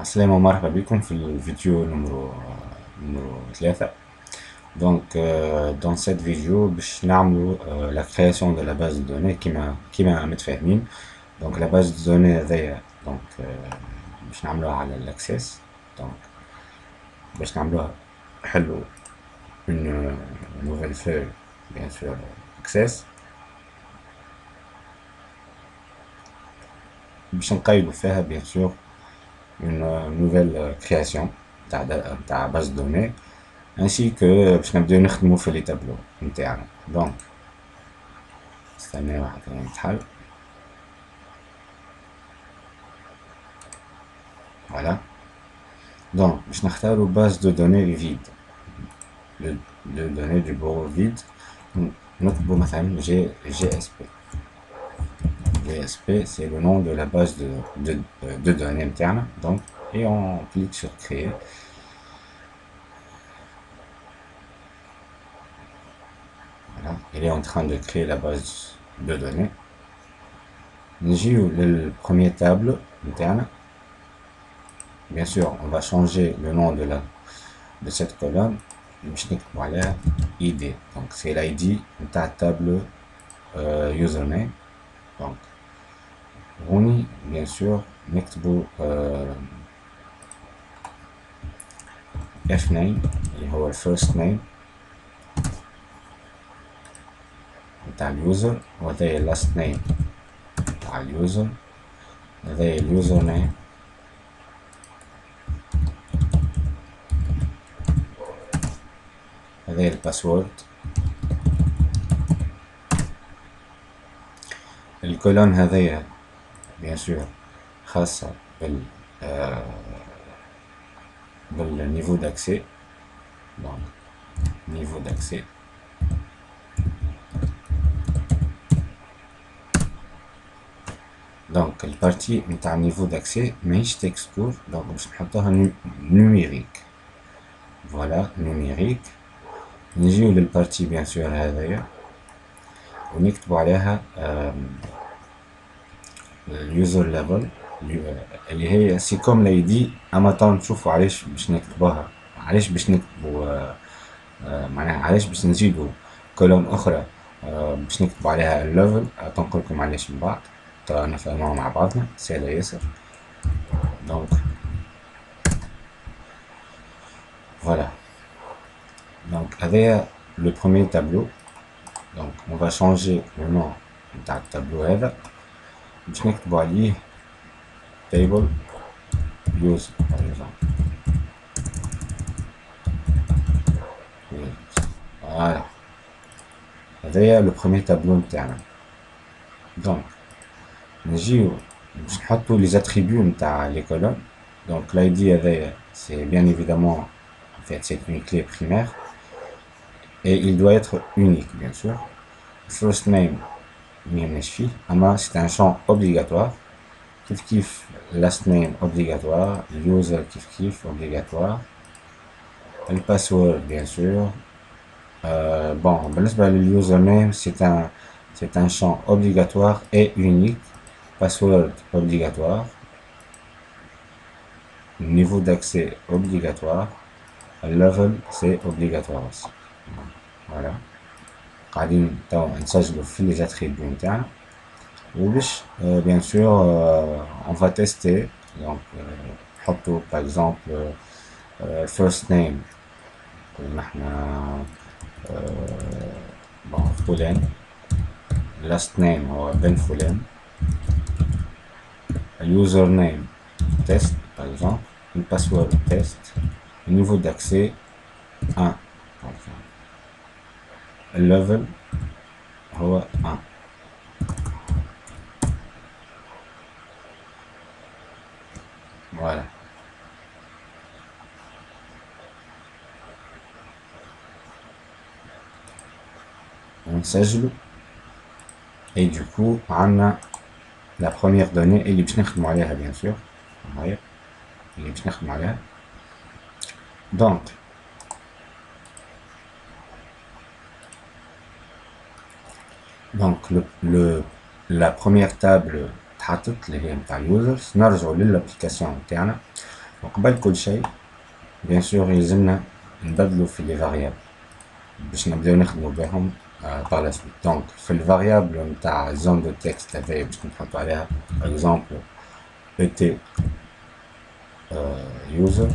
السلام ومرحبا بكم في الفيديو نمرو 3. Donc dans cette vidéo باش نعملو la création de la base de données كيما متفاهمين. Donc la base de données هذيا donc باش نعملوها على الاكسس. Donc باش نعملوها نحلو une nouvelle feuille bien sûr access باش نقيدو فيها bien sûr une nouvelle création تاع base de données ainsi que باش نبداو نخدمو في لي تابلو نتاعنا. دونك استناو حتى يتحل. فوالا دونك باش نختارو باز دو دوني فيد de données du bureau vide. نكتبو مثلا GSP. GSP c'est le nom de la base de données interne. Donc et on clique sur créer. Voilà, il est en train de créer la base de données. نجيو للبريمير تابلو interne. Bien sûr on va changer le nom de cette colonne باش نكتبو عليها ID. Donc c'est l'ID نتاع التابلو username. Donc هوني bien sûr نكتبو F name اللي هو first name نتاع اليوزر، وهذا last name نتاع اليوزر، هذا اليوزر نيم، هذا الباسورد. الكولون هذايا bien sûr خاصة بالنيفو d'accès. donc niveau d'accès. donc البارتي نتاع النيفو d'accès ماهيش تكستور، donc باش نحطوها numérique. فوالا numérique. نجيو للبارتي bien sûr هذايا ونكتبو عليها اليوزر ليفل اللي هي سي كوم لايدي. اما تو نشوفو علاش باش نكتبوها، علاش باش نكتبو معناها علاش باش نزيدو كولوم اخرى باش نكتبو عليها الليفل. تنقولكم علاش من بعد، ترى نفهموها مع بعضنا سهلة ياسر. دونك فوالا donc هذايا لو بروميير تابلو. donc on va changer le nom نتاع التابلو هذا باش نكتبو عليه table user par exemple. voilà هذايا لو بروميير تابلو نتاعنا. donc نجيو باش نحطو لي زاتريبيو نتاع لي كولون. donc l'id هذايا c'est bien évidemment en fait c'est une clé primaire et il doit être unique bien sûr. first name ميهمناش فيه، اما c'est un champ obligatoire. كيف last name obligatoire، user كيف obligatoire. le password bien sûr. bon بالنسبة للuser name c'est un champ obligatoire et unique. password obligatoire. niveau d'accès obligatoire. level c'est obligatoire aussi. voilà قاعدين تو نسجلو في لي زاتريبيو نتاعنا وباش bien sûr on va tester. donc نحطو par exemple first name قلنا احنا bon فلان. last name هو بن فلان. اليوزر نيم test par exemple. le password test. le niveau d'accès 1 par exemple. الليفل هو 1. voilà ونسجلو et du coup عندنا la première donnée اللي باش نخدمو عليها bien sûr. هاي اللي باش نخدمو عليها. donc la première table تحطت اللي هي نتاع users. نرجعو للابليكاسيون نتاعنا. وقبل كل شيء بيان سور يلزمنا نبدلو في لي فاريابل باش نبداو نخدمو بهم par la suite. دونك في الفاريابل نتاع زون دو تكست هذايا باش نحطو عليها باغ اكزومبل et user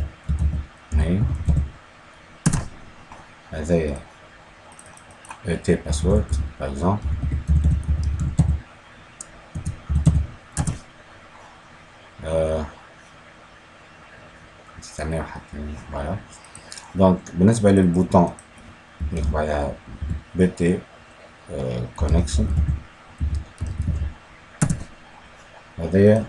name هذايا et password par exemple نستناو حتى فوالا. دونك بالنسبة للبوطون نكتب عليها BT connection هذايا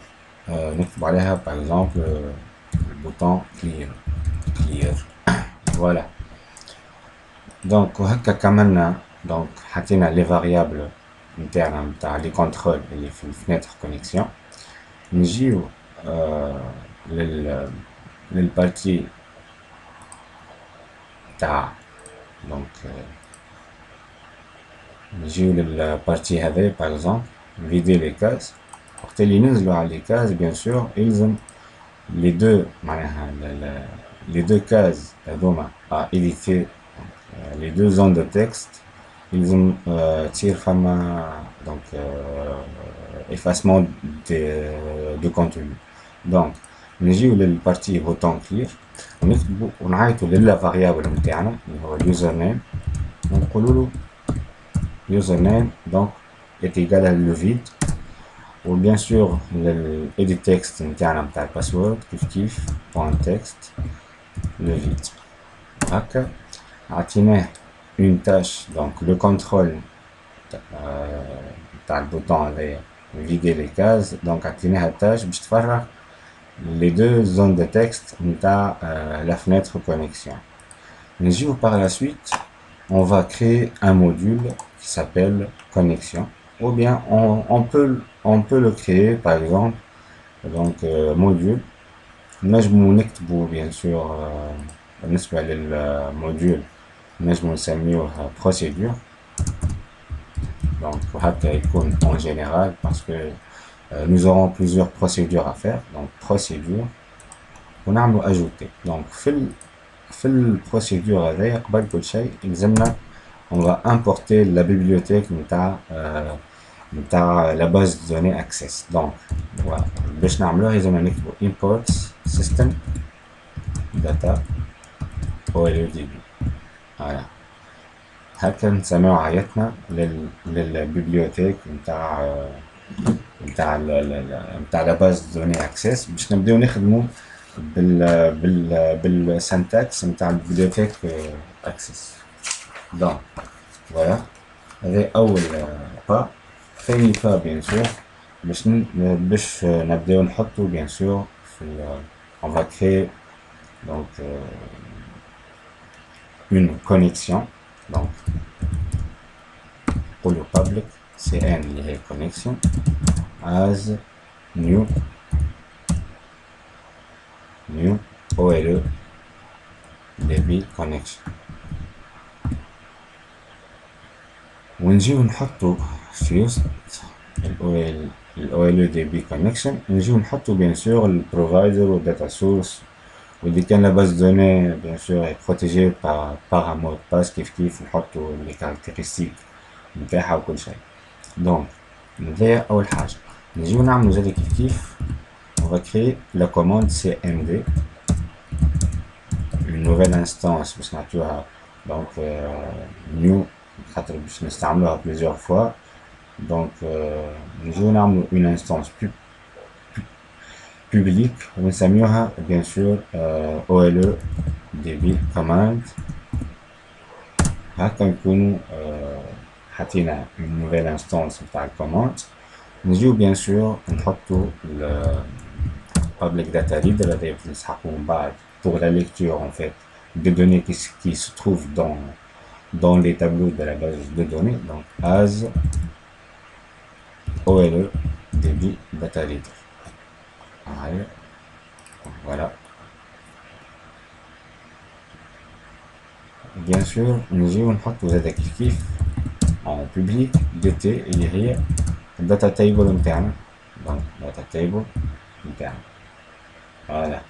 نكتب عليها باغ اكزومبل البوطون clear فوالا. دونك وهكا كملنا دونك حطينا لي فاريابل نتاعنا نتاع لي كونترول اللي في الفناتر كونيكسيون. نجيو للبارتي تاع دونك نجيو للبارتي هذايا باغ اكزومبل فيدي لي كاز. وقت اللي ننزلو على لي كاز بيان سور يلزم لي دو معناها لي دو كاز هذوما إيديتي لي دو زون دو تكست يلزم تصير فما دونك effacement دو كونتوني. دونك نجيو للبارتي بوتون كلير ونكتبو ونعيطو للا فاريابل نتاعنا اللي هو اليوزر نيم ونقولولو يوزر نيم دونك est égal à le vide وبيان سور للإيديت تكست نتاعنا نتاع الباسورد كيف بوان تكست لو فيد. هكا عطيناه اون تاش دونك لو كونترول تاع البوطون هذايا فيدي لي كاز. دونك عطيناها تاش باش تفرغ les deux zones de texte نتاع la fenêtre connexion. نجيو par la suite on va créer un module qui s'appelle connexion ou bien on peut le créer par exemple donc module نجمو نكتبو bien sûr بالنسبة للموديول نجمو نسميوه procédure donc وهكا يكون en général parce que nous aurons plusieurs procédures à faire. Donc procédure ونعملو ajouter. Donc في البروسيدور هذايا قبل كل شيء يلزمنا on va importer la bibliothèque نتاع la base de données access. Donc voilà باش نعملوها يلزمنا نكتبو import system data olvdb. voilà هكا نسميو عيطنا للبيبليوتيك نتاع لا باز دوني اكسس باش نبداو نخدمو بالسنتاكس نتاع البيبليوتيك اكسس. دونك فوالا هذا اول با. ثاني با بيان سور باش نبداو نحطو بيان سور في on va créer donc une connexion. donc نقولو public cn اللي هي connexion as new OLE DB connection. ونجيو نحطو في وسط ال OLE DB connection نجيو نحطو بيان سور البروفايدر والداتا سورس واللي كان لا باز دوني بيان سور بروتيجي باغ ان مود باس كيف نحطو لي كاركتيرستيك نتاعها وكل شيء. دونك هذايا اول حاجه. نجيو نعملو زاد كيف on va créer la commande cmd une nouvelle instance باش نعطيوها donc new خاطر باش نستعملوها plusieurs fois. donc نجيو نعملو une instance publique ونسميوها bien sûr OLE DB command. هكا نكونو حطينا une nouvelle instance نتاع الكوماند. نجيو bien sûr نحطو public data reader هذا نسحقو من بعد pour la lecture en fait des données qui se trouvent dans les tableaux de la base de données. donc as OLE DB data reader. voilà bien sûr نجيو نحطو زادا كيف en public dt اللي هي الداتا تيبل نتاعنا. donc data table نتاعنا. voilà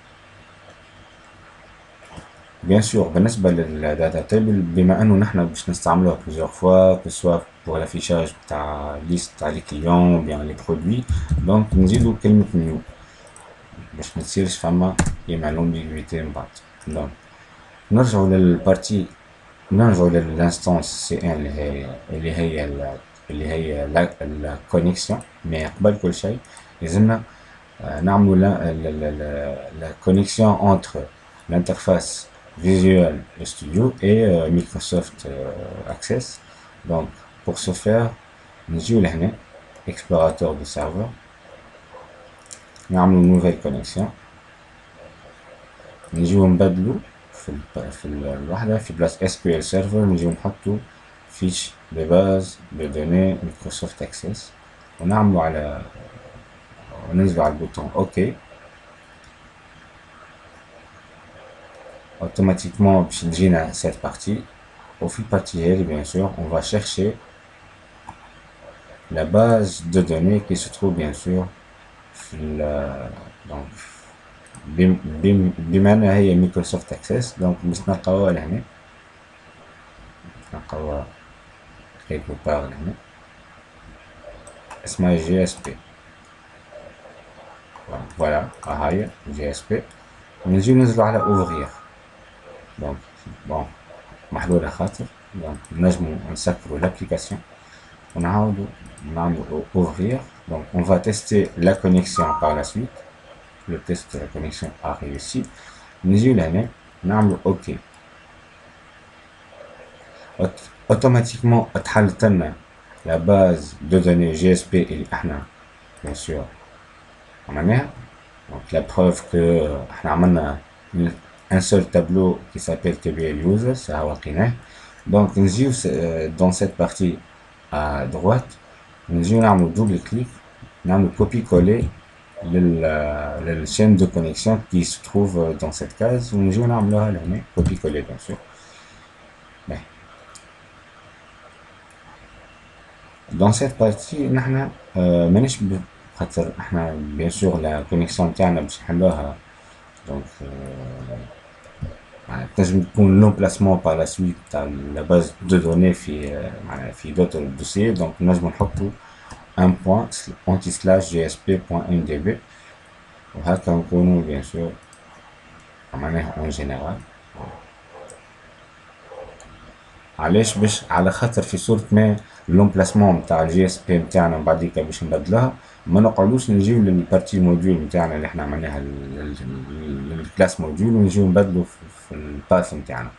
bien sûr بالنسبة للداتا تيبل بما انه نحن باش نستعملوها plusieurs fois que ce soit pour l'affichage بتاع ليست تاع لي كليون بيان لي برودوي دونك نزيدو كلمة نيو باش متصيرش فما يما لومبيغويتي من بعد. دونك نرجعو للبارتي نرجعو للانستانس سي ان اللي هي الكونيكسيون. مي قبل كل شيء لازمنا نعملو la connexion entre l'interface Visual Studio et Microsoft Access. Donc pour ce faire نجيو لهنا explorateur de serveur نعملو nouvelle connexion نجيو نبدلو في الوحدة في بلاص SQL Server نجيو نحطو فيش de base de données Microsoft Access ونعملو على وننزلو على البوتون OK. Automatiquement باش تجينا cette partie وفي البارتي هذه bien sûr on va chercher la base de données qui se trouve bien sûr في donc بما انها هي مايكروسوفت اكسس دونك باش نلقاوها لهنا نلقاوها كيكو بار لهنا اسمها جي اس بي. فوالا هاهي جي اس بي نجيو ننزلو على اوفغير. دونك بون محلولة خاطر دونك نجمو نسكرو l'application ونعاودو نعملو ouvrir. Donc on va tester la connexion par la suite. Le test de la connexion a réussi. نجيو لهنا نعملو OK. automatiquement اتحلت لنا la base de données GSP اللي احنا bien sûr عملناها. Donc la preuve que احنا عملنا un seul tableau qui s'appelle TBL User ça لقيناه. Donc نجيو dans cette partie à droite نجيو نعملو double clic نعملو copier coller للchaîne de connexion qui se trouve dans cette case ونجيو نعملوها لهنا copier coller bien sûr. Dans cette partie نحنا مانيش خاطر احنا bien sûr la connexion تاعنا باش نحلوها donc تنجم تكون l'emplacement par la suite تاع la base de données في d'autres dossiers. donc نجم نحطو un point anti/gsp.mdb وهكا نكونو bien sûr معناها en général. علاش؟ باش على خاطر في صورة ما لومبلاسمون نتاع الجي اس بي نتاعنا بعديكا باش نبدلوها ما نقعدوش نجيو للبارتي موديول نتاعنا اللي احنا عملناها للكلاس موديول ونجيو نبدلو في الباث نتاعنا.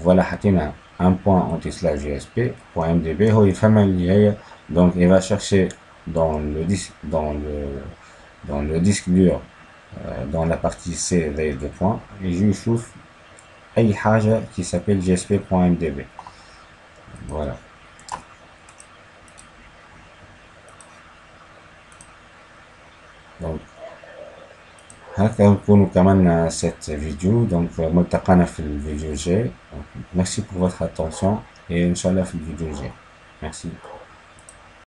فوالا حطينا ان بوان اونتي سلاش جي اس بي بوان ام دي بي هو يفهم اللي هي دونك il va chercher dans le disque dur dans la partie C des deux points يجي يشوف اي حاجة qui s'appelle gsp.mdb. voilà. donc هكا نكونو كملنا cette vidéo. donc ملتقانا في الفيديو الجاي. merci pour votre attention et inchallah في الفيديو الجاي. merci.